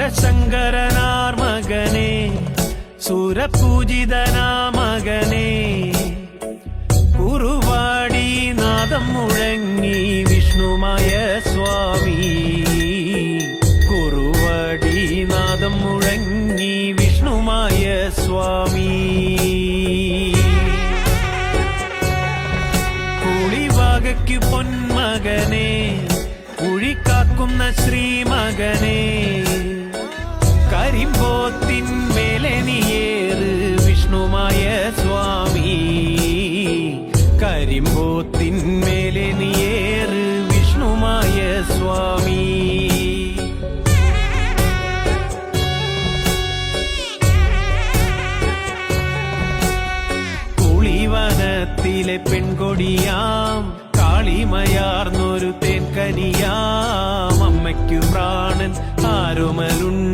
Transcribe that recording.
സുരശങ്കരനാർ മകനേ സുരപൂജിതനാ മകനേ കുറുവാടി നാദം മുഴങ്ങി വിഷ്ണുമായ സ്വാമി കുറുവാടി നാദം മുഴങ്ങി വിഷ്ണുമായ സ്വാമി കുളിവാകയ്ക്കു പൊന്മകനേ കുഴിക്കാക്കുന്ന ശ്രീമകനേ കരിമ്പോത്തിന്മേലെ നീയേറ് വിഷ്ണുമായ സ്വാമി കരിമ്പോത്തിന്മേലെ നീയേറ് വിഷ്ണുമായ സ്വാമി കുളിവനത്തിലെ പെൺകൊടിയാം കാളിമയാർന്നൊരു തേൻകനിയാം അമ്മയ്ക്കു പ്രാണൻ ആരുമലുണ്ട്